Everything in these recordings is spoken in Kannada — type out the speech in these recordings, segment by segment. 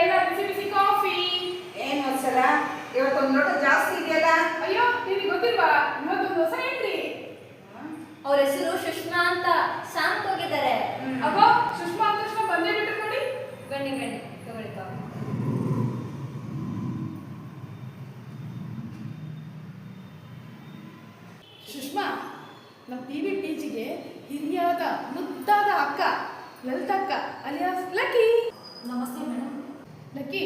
ಎಲ್ಲ ಬಿಸಿ ಬಿಸಿ ಕಾಫಿ. ಏನು ಒಂದ್ಸಲ ಇವತ್ತೊಂದು ಲೋಟ ಜಾಸ್ತಿ ಇದೆಯಲ್ಲ. ಅಯ್ಯೋ ನಿಮಗೆ ಗೊತ್ತಿಲ್ವಾ, ಇವತ್ತೊಂದು ಹೊಸ ಎಂಟ್ರಿ. ಅವ್ರ ಹೆಸರು ಸುಷ್ಮಾ ಅಂತ. ಶಾಂತ ಹೋಗಿದ್ದಾರೆ. ಅಗೋ ಸುಷ್ಮಾ ಅಂತ ತಕ್ಷಣ ಬಂದೇ ಬಿಟ್ರು ನೋಡಿ. ಬನ್ನಿ ಬನ್ನಿ ತಗೊಳ್ಳಿ ಕಾಫಿ. ಸುಷ್ಮಾ, ನಮ್ಮ ಟಿವಿ ಪೀಚಿಗೆ ಹಿರಿಯಾದ ಮುದ್ದಾದ ಅಕ್ಕ ಲಲಿತಕ್ಕ ಅಲಿಯಾಸ್ ಲಕ್ಕಿ. ನಮಸ್ತೆ ಮೇಡಮ್. ಲಕ್ಕಿ,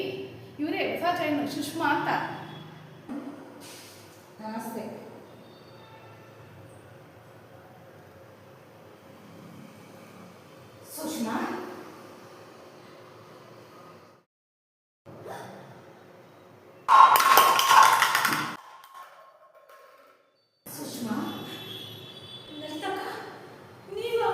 ಇವರೇ ಹೊಸ ಚೈನ್ ಸುಷ್ಮಾ ಅಂತ. ನಮಸ್ತೆ. ಸುಷ್ಮಾ, ಸುಷ್ಮಾ, ಲಲಿತಕ್ಕ, ನೀವಾ?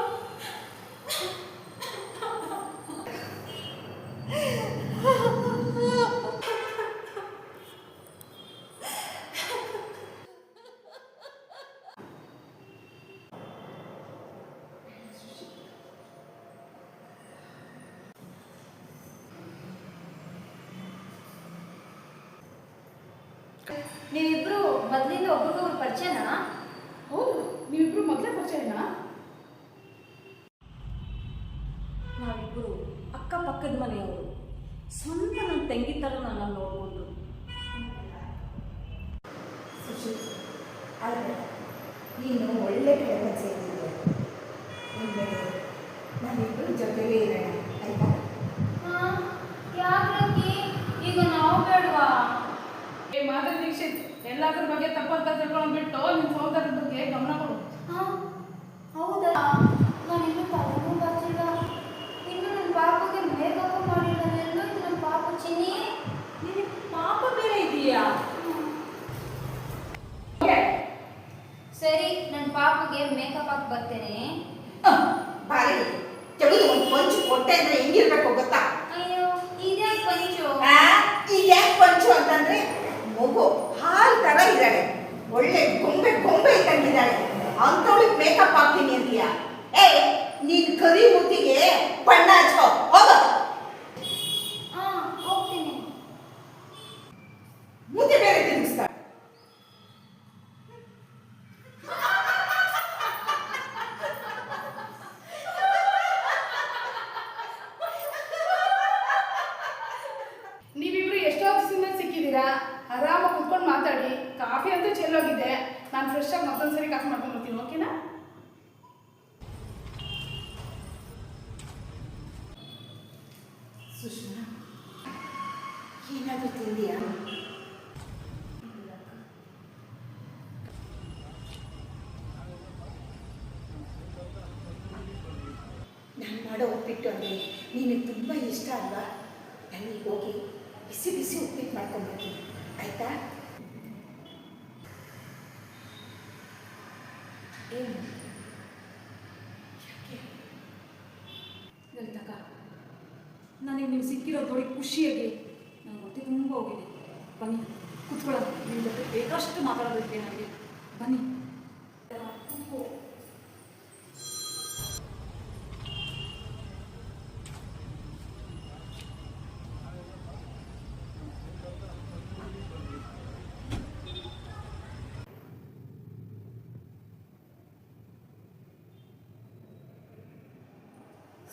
ನೀವಿಬ್ರು ಮೊದಲಿಂದ ಒಬ್ರಿಗೊಬ್ರು ಪರಿಚಯನಾ? ಹೌದು, ನೀವಿಬ್ರು ಮೊದಲೇ ಪರಿಚಯನಾ? ನಾವಿಬ್ಬರು ಅಕ್ಕಪಕ್ಕದ ಮನೆಯವರು. ಸ್ವಂತ ನನ್ನ ತಂಗಿ ಥರ ನನ್ನ ನೋಡ್ಕೊಂಡ್ರು. ಸುಶಿ, ಅಲ್ಲ ನೀನು ಒಳ್ಳೆ ಕಡೆ ಸೇರಿದ್ದೆ. ಇನ್ಮೇಲೆ ನಾವಿಬ್ಬರು ಜೊತೆಲೇ ಇರೋಣ, ಆಯ್ತಾ? ಯಾಕೆ ಈಗ ನಾವು ಬೇಡವಾ? ಏ ಮಾಧವ ದೀಕ್ಷಿತ್, ಎಲ್ಲಾದ್ರ ಬಗ್ಗೆ ತಪ್ಪಂತ ತಿಳ್ಕೊಳ್ಳೋ ಬಿಟ್ಟು ನಿಮ್ಮ ಸಹೋದರರ ಬಗ್ಗೆ ಗಮನ ಕೊಡು. ಹೌದಾ? ನಾನು ಇನ್ನೂ ತಲೆನೂ ಬರ್ತಿಲ್ಲ. ಇನ್ನು ನನ್ನ ಪಾಪಗೆ ಮೇಕಪ್ ಮಾಡಿಲ್ಲ. ಎಲ್ಲೋ ಇದು ನನ್ನ ಪಾಪ ಚಿನ್ನಿ. ನಿನಗೆ ಪಾಪ ಬೇರೆ ಇದೆಯಾ? ಸರಿ, ನನ್ನ ಪಾಪಗೆ ಮೇಕಪ್ ಹಾಕಿ ಬರ್ತೇನೆ. ಬಾರಿ ತೆಗೆದು ಒಂದು ಪಂಚು ಕೊಟ್ಟೆ ಅಂದ್ರೆ ಹೆಂಗಿರ್ಬೇಕು ಗೊತ್ತಾ? ಅಯ್ಯೋ, ಇದೇ ಪಂಚು. ಈಗ ಯಾಕೆ ಪಂಚು ಅಂತಂದ್ರೆ ಮಗು ಹಾಲು ತರ ಇದ್ದಾಳೆ, ಒಳ್ಳೆ ಗೊಂಬೆ ಗೊಂಬೆ ಇದ್ದಂಗಿದ್ದಾಳೆ. ಅಂಥವಳಿಗೆ ಮೇಕಪ್ ಹಾಕ್ತೀನಿ ಅಂತೀಯ? ಏ, ನೀನ್ ಕರಿ ಮೂತಿಗೆ ಬಣ್ಣ ಹಚ್ಕೋ ಹೋಗ. ಹೋಗ್ತೀನಿ. ಮೂತಿ ಬೇರೆ ತಿರುಗಿಸ್ತಾಳೆ. ನೀವಿಬ್ರು ಎಷ್ಟೋ ದಿವಸದಿಂದ ಸಿಕ್ಕಿದ್ದೀರಾ. ಆರಾಮಾಗಿ ಕುತ್ಕೊಂಡು ಮಾತಾಡಿ. ಕಾಫಿ ಅಂತೂ ಚೆಲ್ಲೋಗಿದೆ. ನಾನು ಫ್ರೆಶ್ ಆಗಿ ಮತ್ತೊಂದ್ಸರಿ ಕಾಫಿ ಮಾಡ್ಕೊಂಡು ಬರ್ತೀನಿ, ಓಕೆನಾ? ಸುಷ್ಮಾ, ಏನಾದರೂ ತಿಂದಿಯಾ? ನಾನು ಮಾಡೋ ಉಪ್ಪಿಟ್ಟು ಅಂದರೆ ನಿನಗೆ ತುಂಬ ಇಷ್ಟ ಅಲ್ವಾ? ನನಗೆ ಹೋಗಿ ಬಿಸಿ ಬಿಸಿ ಉಪ್ಪಿಟ್ಟು ಮಾಡ್ಕೊಂಡ್ಬರ್ತೀನಿ, ಆಯಿತಾ? ಏನು ಲಲಿತಕ್ಕ, ನನಗೆ ನೀವು ಸಿಕ್ಕಿರೋದು ನೋಡಿ ಖುಷಿಯಾಗಿ ನನ್ನ ಹೊಟ್ಟೆ ತುಂಬ ಹೋಗಿದೆ. ಬನ್ನಿ ಕೂತ್ಕೊಳ್ಳೋಣ. ನಿಮ್ಮ ಜೊತೆ ಬೇಕಷ್ಟು ಮಾತಾಡೋದಕ್ಕೆ ನನಗೆ. ಬನ್ನಿ ಕೂತ್ಕೋ.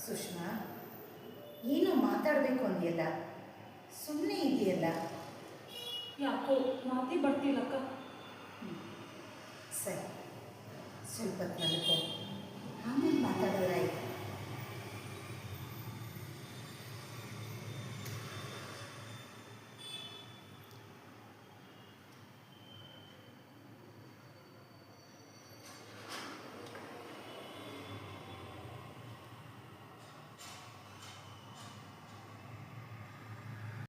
ಸುಷ್ಮಾ, ಏನು ಮಾತಾಡಬೇಕು ಅಂದಿಯಲ್ಲ, ಸುಮ್ಮನೆ ಇದೆಯಲ್ಲ? ಯಾಕೋ ಮಾತೇ ಬರ್ತಿಲ್ಲಕ್ಕ. ಸರಿ, ಸ್ವಲ್ಪ ಹೊತ್ತು ಮಲ್ಕೋ, ಆಮೇಲೆ ಮಾತಾಡೋದಾಯ್ತು.